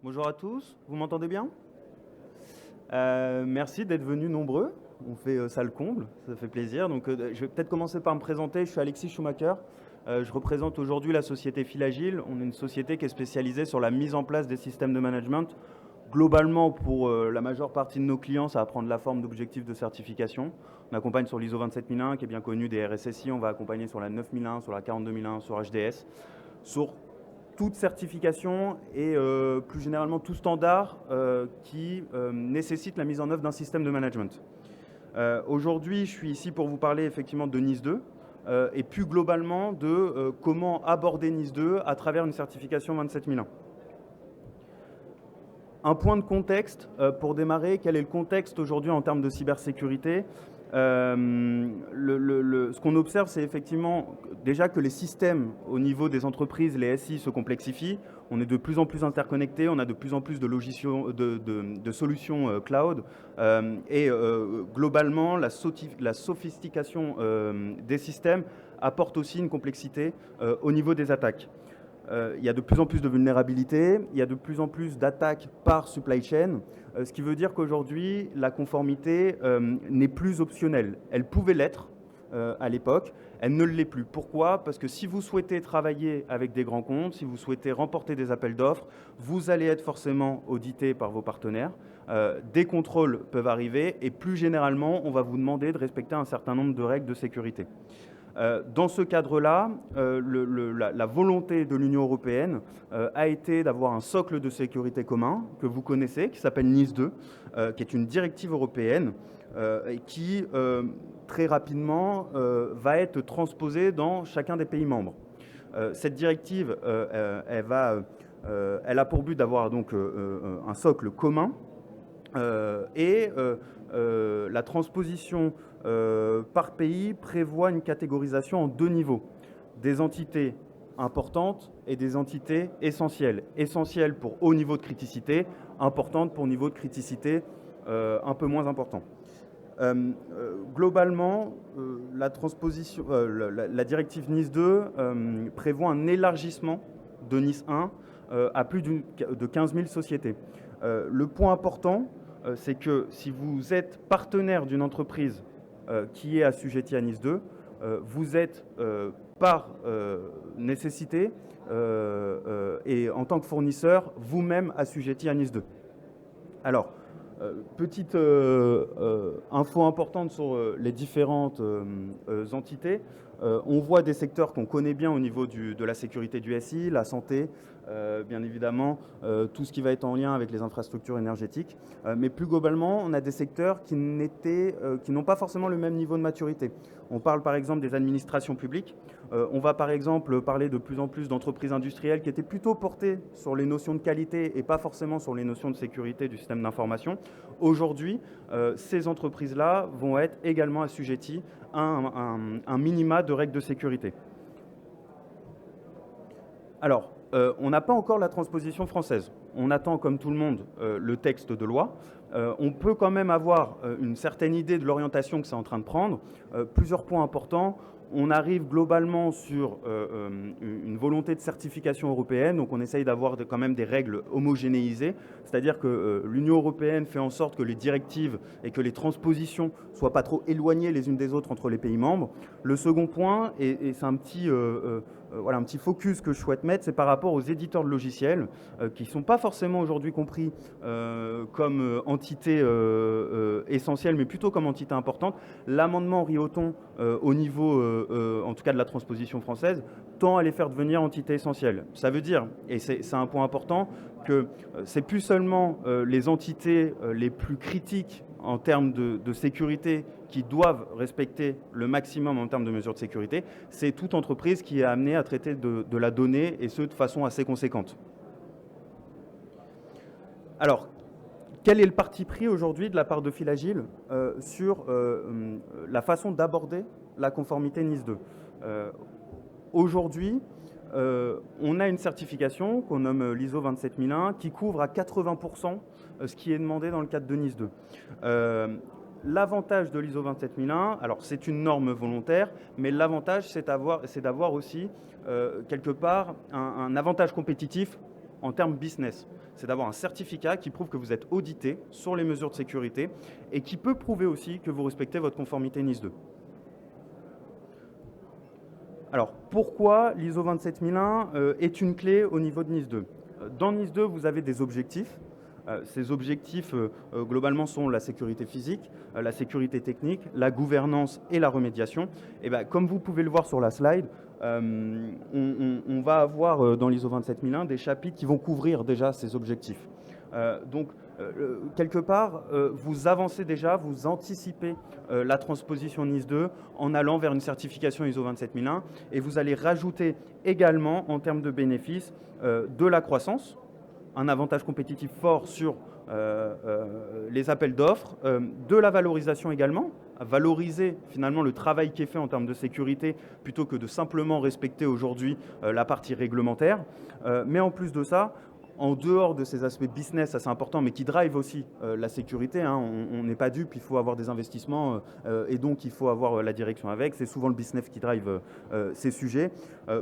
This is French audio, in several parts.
Bonjour à tous, vous m'entendez bien? Merci d'être venus nombreux, on fait ça le comble, ça fait plaisir. Donc, je vais peut-être commencer par me présenter, je suis Alexis Schumacher, je représente aujourd'hui la société Filagile. On est une société qui est spécialisée sur la mise en place des systèmes de management. Globalement, pour la majeure partie de nos clients, ça va prendre la forme d'objectifs de certification. On accompagne sur l'ISO 27001 qui est bien connu des RSSI, on va accompagner sur la 9001, sur la 42001, sur HDS, sur toute certification et plus généralement tout standard qui nécessite la mise en œuvre d'un système de management. Aujourd'hui, je suis ici pour vous parler effectivement de NIS 2 et plus globalement de comment aborder NIS 2 à travers une certification 27001. Un point de contexte pour démarrer, quel est le contexte aujourd'hui en termes de cybersécurité? Ce qu'on observe, c'est effectivement déjà que les systèmes au niveau des entreprises, les SI, se complexifient. On est de plus en plus interconnectés, on a de plus en plus de solutions cloud. Globalement, la sophistication des systèmes apporte aussi une complexité au niveau des attaques. Il y a de plus en plus de vulnérabilités, il y a de plus en plus d'attaques par supply chain, ce qui veut dire qu'aujourd'hui, la conformité n'est plus optionnelle. Elle pouvait l'être à l'époque, elle ne l'est plus. Pourquoi? Parce que si vous souhaitez travailler avec des grands comptes, si vous souhaitez remporter des appels d'offres, vous allez être forcément audité par vos partenaires. Des contrôles peuvent arriver et plus généralement, on va vous demander de respecter un certain nombre de règles de sécurité. Dans ce cadre-là, la volonté de l'Union européenne a été d'avoir un socle de sécurité commun que vous connaissez, qui s'appelle NIS 2, qui est une directive européenne et qui, très rapidement, va être transposée dans chacun des pays membres. Cette directive, elle a pour but d'avoir donc un socle commun la transposition par pays prévoit une catégorisation en deux niveaux. Des entités importantes et des entités essentielles. Essentielles pour haut niveau de criticité, importantes pour niveau de criticité un peu moins important. Globalement, la directive NIS 2 prévoit un élargissement de NIS 1 à plus de 15 000 sociétés. Le point important, c'est que si vous êtes partenaire d'une entreprise qui est assujettie à NIS 2, vous êtes par nécessité et en tant que fournisseur vous-même assujetti à NIS 2. Alors, petite info importante sur les différentes entités. On voit des secteurs qu'on connaît bien au niveau de la sécurité du SI, la santé, bien évidemment, tout ce qui va être en lien avec les infrastructures énergétiques. Mais plus globalement, on a des secteurs qui n'ont pas forcément le même niveau de maturité. On parle par exemple des administrations publiques. On va par exemple parler de plus en plus d'entreprises industrielles qui étaient plutôt portées sur les notions de qualité et pas forcément sur les notions de sécurité du système d'information. Aujourd'hui, ces entreprises-là vont être également assujetties à un minima de règles de sécurité. Alors, on n'a pas encore la transposition française. On attend, comme tout le monde, le texte de loi. On peut quand même avoir une certaine idée de l'orientation que c'est en train de prendre. Plusieurs points importants. On arrive globalement sur une volonté de certification européenne, donc on essaye d'avoir quand même des règles homogénéisées, c'est-à-dire que l'Union européenne fait en sorte que les directives et que les transpositions ne soient pas trop éloignées les unes des autres entre les pays membres. Le second point, et c'est un petit focus que je souhaite mettre, c'est par rapport aux éditeurs de logiciels qui ne sont pas forcément aujourd'hui compris comme entité essentielle, mais plutôt comme entité importante. L'amendement Rioton au niveau, en tout cas de la transposition française, tend à les faire devenir entité essentielle. Ça veut dire, et c'est un point important, que c'est plus seulement les entités les plus critiques en termes de sécurité qui doivent respecter le maximum en termes de mesures de sécurité, c'est toute entreprise qui est amenée à traiter de la donnée et ce de façon assez conséquente. Alors, quel est le parti pris aujourd'hui de la part de Filagile sur la façon d'aborder la conformité NIS 2 Aujourd'hui, on a une certification qu'on nomme l'ISO 27001 qui couvre à 80% ce qui est demandé dans le cadre de NIS 2. L'avantage de l'ISO 27001, alors c'est une norme volontaire, mais l'avantage c'est d'avoir aussi quelque part un avantage compétitif en termes business. C'est d'avoir un certificat qui prouve que vous êtes audité sur les mesures de sécurité et qui peut prouver aussi que vous respectez votre conformité NIS 2. Alors, pourquoi l'ISO 27001 est une clé au niveau de NIS 2 ? Dans NIS 2, vous avez des objectifs. Ces objectifs, globalement, sont la sécurité physique, la sécurité technique, la gouvernance et la remédiation. Et bien, comme vous pouvez le voir sur la slide, on va avoir dans l'ISO 27001 des chapitres qui vont couvrir déjà ces objectifs. Donc, quelque part, vous avancez déjà, vous anticipez la transposition NIS 2 en allant vers une certification ISO 27001 et vous allez rajouter également, en termes de bénéfices, de la croissance, un avantage compétitif fort sur les appels d'offres, de la valorisation également, à valoriser finalement le travail qui est fait en termes de sécurité plutôt que de simplement respecter aujourd'hui la partie réglementaire. Mais en plus de ça, en dehors de ces aspects business assez importants, mais qui drive aussi la sécurité, hein, on n'est pas dupe, il faut avoir des investissements et donc il faut avoir la direction avec. C'est souvent le business qui drive ces sujets.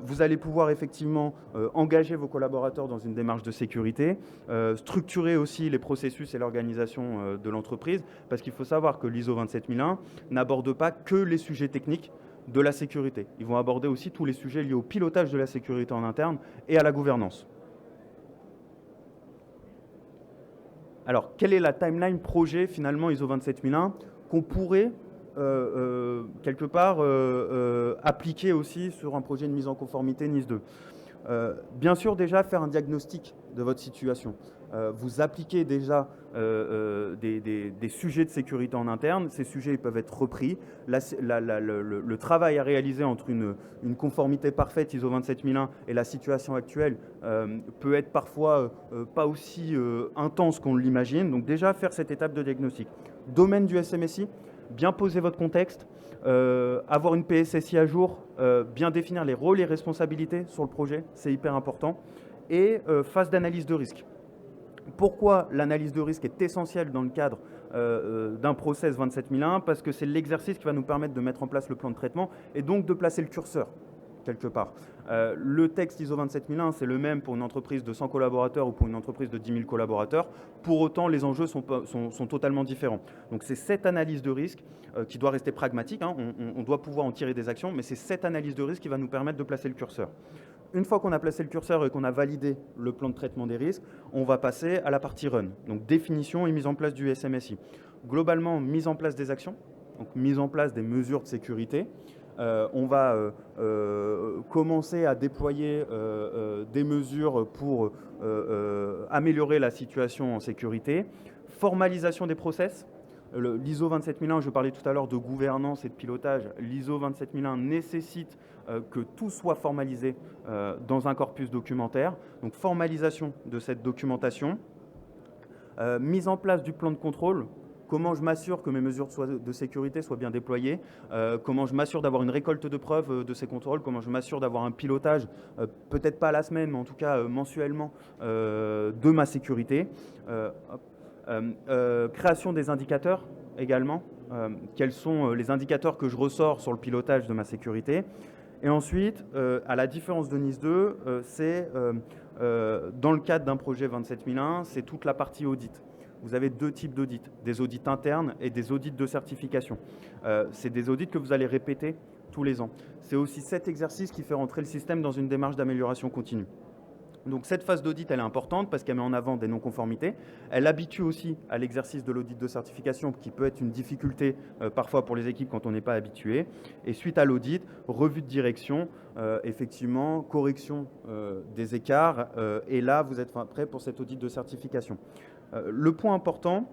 Vous allez pouvoir effectivement engager vos collaborateurs dans une démarche de sécurité, structurer aussi les processus et l'organisation de l'entreprise, parce qu'il faut savoir que l'ISO 27001 n'aborde pas que les sujets techniques de la sécurité. Ils vont aborder aussi tous les sujets liés au pilotage de la sécurité en interne et à la gouvernance. Alors, quelle est la timeline projet finalement ISO 27001 qu'on pourrait quelque part appliquer aussi sur un projet de mise en conformité NIS 2 ? Bien sûr, déjà faire un diagnostic de votre situation. Vous appliquez déjà des sujets de sécurité en interne. Ces sujets peuvent être repris. Le travail à réaliser entre une conformité parfaite ISO 27001 et la situation actuelle peut être parfois pas aussi intense qu'on l'imagine. Donc déjà, faire cette étape de diagnostic. Domaine du SMSI, bien poser votre contexte, avoir une PSSI à jour, bien définir les rôles et responsabilités sur le projet, c'est hyper important. Et phase d'analyse de risque. Pourquoi l'analyse de risque est essentielle dans le cadre d'un process 27001 ? Parce que c'est l'exercice qui va nous permettre de mettre en place le plan de traitement et donc de placer le curseur quelque part. Le texte ISO 27001, c'est le même pour une entreprise de 100 collaborateurs ou pour une entreprise de 10 000 collaborateurs. Pour autant, les enjeux sont totalement différents. Donc c'est cette analyse de risque qui doit rester pragmatique, hein. On doit pouvoir en tirer des actions, mais c'est cette analyse de risque qui va nous permettre de placer le curseur. Une fois qu'on a placé le curseur et qu'on a validé le plan de traitement des risques, on va passer à la partie run, donc définition et mise en place du SMSI. Globalement, mise en place des actions, donc mise en place des mesures de sécurité. On va commencer à déployer des mesures pour améliorer la situation en sécurité. Formalisation des process. L'ISO 27001, je parlais tout à l'heure de gouvernance et de pilotage. L'ISO 27001 nécessite que tout soit formalisé dans un corpus documentaire. Donc formalisation de cette documentation. Mise en place du plan de contrôle. Comment je m'assure que mes mesures de sécurité soient bien déployées, comment je m'assure d'avoir une récolte de preuves de ces contrôles, comment je m'assure d'avoir un pilotage, peut-être pas à la semaine, mais en tout cas mensuellement, de ma sécurité. Création des indicateurs également. Quels sont les indicateurs que je ressors sur le pilotage de ma sécurité. Et ensuite, à la différence de NIS 2, c'est dans le cadre d'un projet 27001, c'est toute la partie audit. Vous avez deux types d'audits, des audits internes et des audits de certification. C'est des audits que vous allez répéter tous les ans. C'est aussi cet exercice qui fait rentrer le système dans une démarche d'amélioration continue. Donc cette phase d'audit, elle est importante parce qu'elle met en avant des non-conformités. Elle habitue aussi à l'exercice de l'audit de certification qui peut être une difficulté parfois pour les équipes quand on n'est pas habitué. Et suite à l'audit, revue de direction, effectivement, correction des écarts. Et là, vous êtes prêt pour cet audit de certification. Le point important,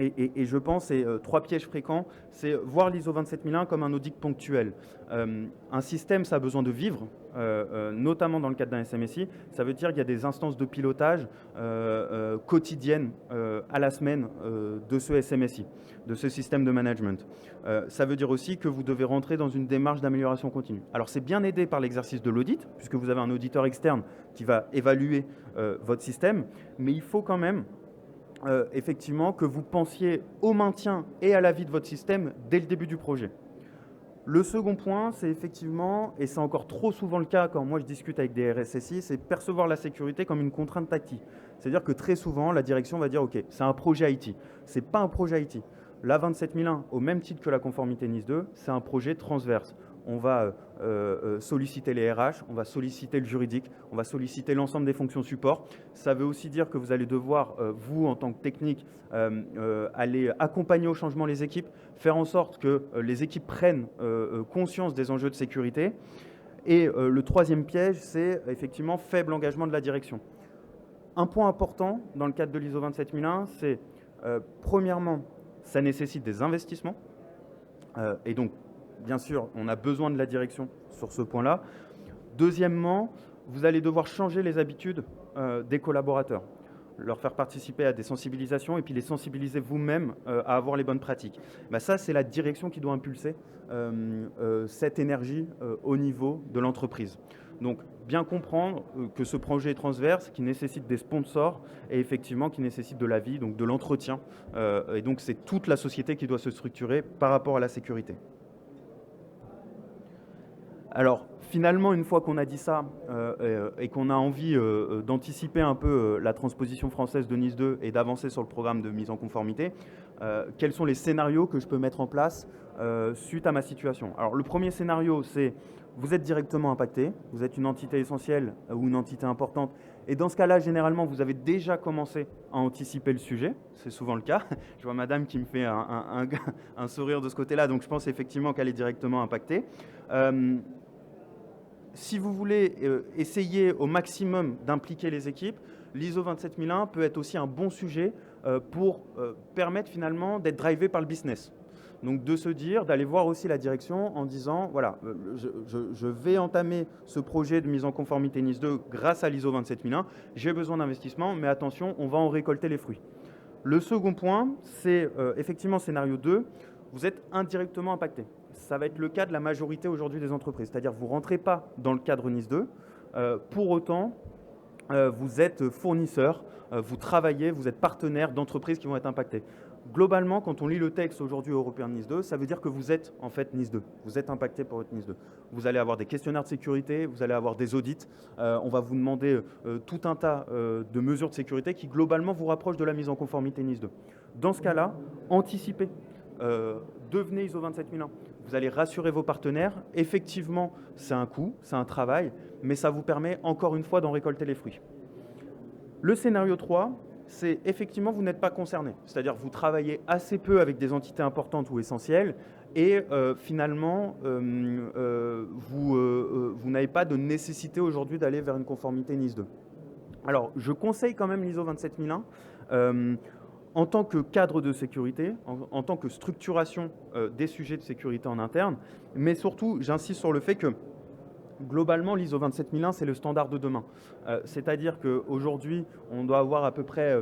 et je pense, c'est trois pièges fréquents, c'est voir l'ISO 27001 comme un audit ponctuel. Un système, ça a besoin de vivre, notamment dans le cadre d'un SMSI. Ça veut dire qu'il y a des instances de pilotage quotidiennes à la semaine de ce SMSI, de ce système de management. Ça veut dire aussi que vous devez rentrer dans une démarche d'amélioration continue. Alors c'est bien aidé par l'exercice de l'audit, puisque vous avez un auditeur externe qui va évaluer votre système, mais il faut quand même effectivement que vous pensiez au maintien et à la vie de votre système dès le début du projet. Le second point, c'est effectivement, et c'est encore trop souvent le cas quand moi je discute avec des RSSI, c'est percevoir la sécurité comme une contrainte tactique. C'est-à-dire que très souvent, la direction va dire « Ok, c'est un projet IT ». Ce n'est pas un projet IT. La 27001, au même titre que la conformité NIS 2, c'est un projet transverse. On va solliciter les RH, on va solliciter le juridique, on va solliciter l'ensemble des fonctions support. Ça veut aussi dire que vous allez devoir, vous, en tant que technique, aller accompagner au changement les équipes, faire en sorte que les équipes prennent conscience des enjeux de sécurité. Et le troisième piège, c'est effectivement faible engagement de la direction. Un point important dans le cadre de l'ISO 27001, c'est premièrement, ça nécessite des investissements. Et donc, bien sûr, on a besoin de la direction sur ce point-là. Deuxièmement, vous allez devoir changer les habitudes des collaborateurs, leur faire participer à des sensibilisations et puis les sensibiliser vous-même à avoir les bonnes pratiques. Ben ça, c'est la direction qui doit impulser cette énergie au niveau de l'entreprise. Donc, bien comprendre que ce projet est transverse, qui nécessite des sponsors et effectivement qui nécessite de l'avis, donc de l'entretien. Et donc, c'est toute la société qui doit se structurer par rapport à la sécurité. Alors, finalement, une fois qu'on a dit ça et qu'on a envie d'anticiper un peu la transposition française de NIS 2 et d'avancer sur le programme de mise en conformité, quels sont les scénarios que je peux mettre en place suite à ma situation? Alors, le premier scénario, c'est vous êtes directement impacté, vous êtes une entité essentielle ou une entité importante, et dans ce cas-là, généralement, vous avez déjà commencé à anticiper le sujet, c'est souvent le cas. Je vois madame qui me fait un sourire de ce côté-là, donc je pense effectivement qu'elle est directement impactée. Si vous voulez essayer au maximum d'impliquer les équipes, l'ISO 27001 peut être aussi un bon sujet pour permettre finalement d'être drivé par le business. Donc de se dire, d'aller voir aussi la direction en disant, voilà, je vais entamer ce projet de mise en conformité NIS 2 grâce à l'ISO 27001, j'ai besoin d'investissement, mais attention, on va en récolter les fruits. Le second point, c'est effectivement scénario 2, vous êtes indirectement impacté. Ça va être le cas de la majorité aujourd'hui des entreprises, c'est-à-dire que vous ne rentrez pas dans le cadre NIS 2, pour autant, vous êtes fournisseur, vous travaillez, vous êtes partenaire d'entreprises qui vont être impactées. Globalement, quand on lit le texte aujourd'hui européen de NIS 2, ça veut dire que vous êtes en fait NIS 2. Vous êtes impacté par votre NIS 2. Vous allez avoir des questionnaires de sécurité, vous allez avoir des audits. On va vous demander tout un tas de mesures de sécurité qui globalement vous rapprochent de la mise en conformité NIS 2. Dans ce cas-là, anticipez. Devenez ISO 27001. Vous allez rassurer vos partenaires. Effectivement, c'est un coût, c'est un travail, mais ça vous permet encore une fois d'en récolter les fruits. Le scénario 3, c'est effectivement vous n'êtes pas concerné. C'est-à-dire vous travaillez assez peu avec des entités importantes ou essentielles et finalement, vous n'avez pas de nécessité aujourd'hui d'aller vers une conformité NIS 2. Alors, je conseille quand même l'ISO 27001 en tant que cadre de sécurité, en tant que structuration des sujets de sécurité en interne, mais surtout, j'insiste sur le fait que globalement, l'ISO 27001, c'est le standard de demain. C'est-à-dire qu'aujourd'hui, on doit avoir à peu près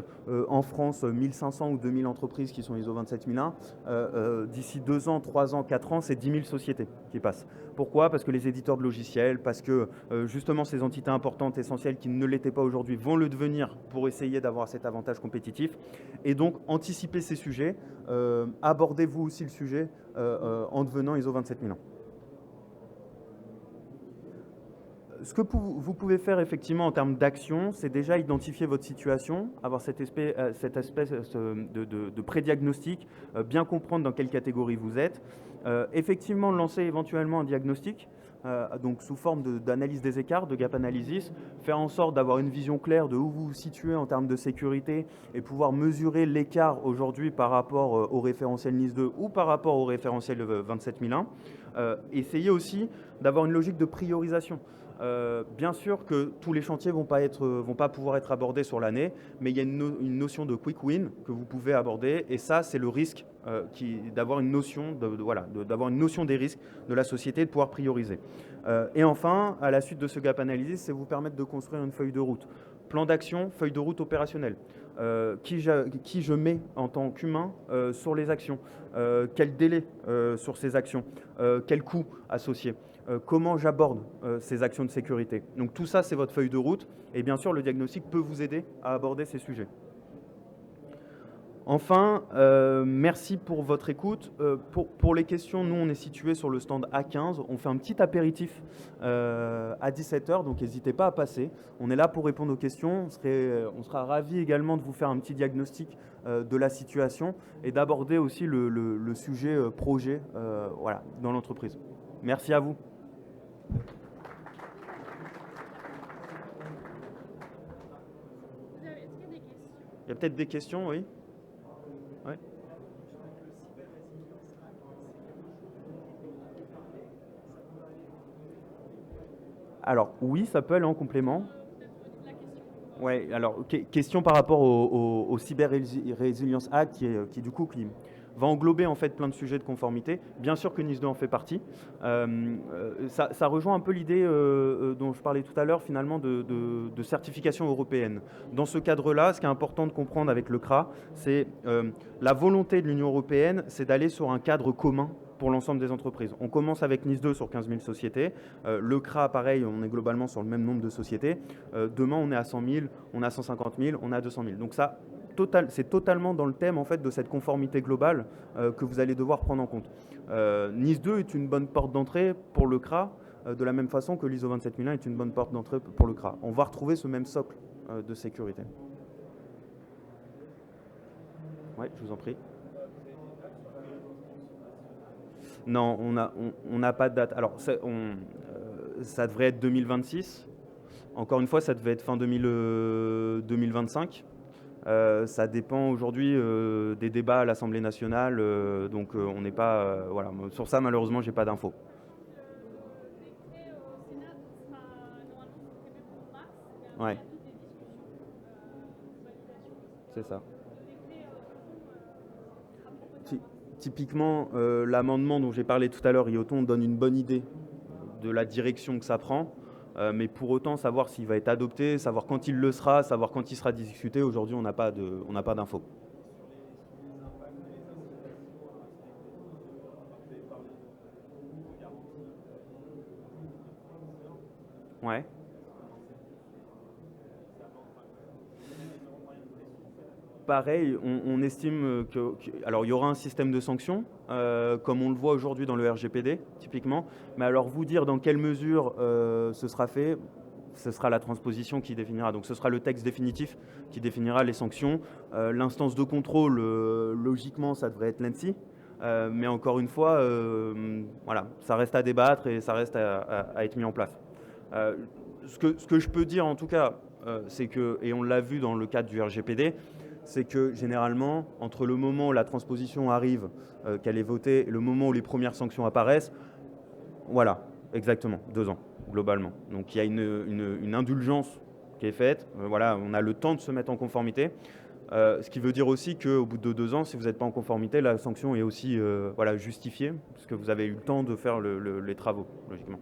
en France 1500 ou 2000 entreprises qui sont ISO 27001. D'ici 2 ans, 3 ans, 4 ans, c'est 10 000 sociétés qui passent. Pourquoi? Parce que les éditeurs de logiciels, parce que justement ces entités importantes, essentielles, qui ne l'étaient pas aujourd'hui, vont le devenir pour essayer d'avoir cet avantage compétitif. Et donc, anticipez ces sujets, abordez-vous aussi le sujet en devenant ISO 27001. Ce que vous pouvez faire effectivement en termes d'action, c'est déjà identifier votre situation, avoir cet aspect de pré-diagnostic, bien comprendre dans quelle catégorie vous êtes, effectivement lancer éventuellement un diagnostic, donc sous forme d'analyse des écarts, de gap analysis, faire en sorte d'avoir une vision claire de où vous vous situez en termes de sécurité et pouvoir mesurer l'écart aujourd'hui par rapport au référentiel NIS 2 ou par rapport au référentiel 27001. Essayez aussi d'avoir une logique de priorisation. Bien sûr que tous les chantiers vont pas pouvoir être abordés sur l'année, mais il y a une notion de quick win que vous pouvez aborder, et ça, c'est le risque d'avoir une notion d'avoir une notion des risques de la société, de pouvoir prioriser. Et enfin, à la suite de ce gap analysis, c'est vous permettre de construire une feuille de route. Plan d'action, feuille de route opérationnelle. Qui je mets en tant qu'humain sur les actions, quel délai sur ces actions, quel coût associé, comment j'aborde ces actions de sécurité. Donc tout ça, c'est votre feuille de route et bien sûr, le diagnostic peut vous aider à aborder ces sujets. Enfin, merci pour votre écoute. Pour les questions, nous, on est situé sur le stand A15. On fait un petit apéritif à 17h, donc n'hésitez pas à passer. On est là pour répondre aux questions. On sera ravis également de vous faire un petit diagnostic de la situation et d'aborder aussi le sujet projet voilà, dans l'entreprise. Merci à vous. Est-ce qu'il y a des questions? Il y a peut-être des questions, oui. Ouais. Alors oui, ça peut aller en complément. Peut-être la question. Ouais, alors question par rapport au Cyber Resilience Act qui du coup qui va englober en fait plein de sujets de conformité. Bien sûr que NIS2 en fait partie. Ça rejoint un peu l'idée dont je parlais tout à l'heure finalement de certification européenne. Dans ce cadre-là, ce qui est important de comprendre avec le CRA, c'est la volonté de l'Union européenne, c'est d'aller sur un cadre commun pour l'ensemble des entreprises. On commence avec NIS2 sur 15 000 sociétés. Le CRA, pareil, on est globalement sur le même nombre de sociétés. Demain, on est à 100 000, on est à 150 000, on est à 200 000. Donc ça, c'est totalement dans le thème en fait, de cette conformité globale que vous allez devoir prendre en compte. NIS2 est une bonne porte d'entrée pour le CRA, de la même façon que l'ISO 27001 est une bonne porte d'entrée pour le CRA. On va retrouver ce même socle de sécurité. Oui, je vous en prie. Non, on n'a pas de date. Alors, ça devrait être 2026. Encore une fois, ça devait être fin 2025. Ça dépend aujourd'hui des débats à l'Assemblée nationale, donc on n'est pas... voilà, sur ça, malheureusement, j'ai pas d'infos. Le décret au Sénat sera normalement prévu pour mars. Ouais, Il y a toutes des discussions, validation, etc. c'est ça. Le décret sera proposé Ty- en mars. Typiquement, l'amendement dont j'ai parlé tout à l'heure, Ioton, donne une bonne idée de la direction que ça prend. Mais pour autant, savoir s'il va être adopté, savoir quand il le sera, savoir quand il sera discuté, aujourd'hui, on n'a pas d'infos. Ouais. Pareil, on estime alors il y aura un système de sanctions, comme on le voit aujourd'hui dans le RGPD, typiquement. Mais alors vous dire dans quelle mesure ce sera fait, ce sera la transposition qui définira. Donc ce sera le texte définitif qui définira les sanctions. L'instance de contrôle, logiquement, ça devrait être l'ANSSI. Mais encore une fois, voilà, ça reste à débattre et ça reste à être mis en place. Ce que je peux dire en tout cas, c'est que, et on l'a vu dans le cadre du RGPD, c'est que généralement, entre le moment où la transposition arrive, qu'elle est votée, et le moment où les premières sanctions apparaissent, voilà, exactement, 2 ans, globalement. Donc il y a une indulgence qui est faite, voilà, on a le temps de se mettre en conformité, ce qui veut dire aussi qu'au bout de 2 ans, si vous n'êtes pas en conformité, la sanction est aussi voilà, justifiée, parce que vous avez eu le temps de faire les travaux, logiquement.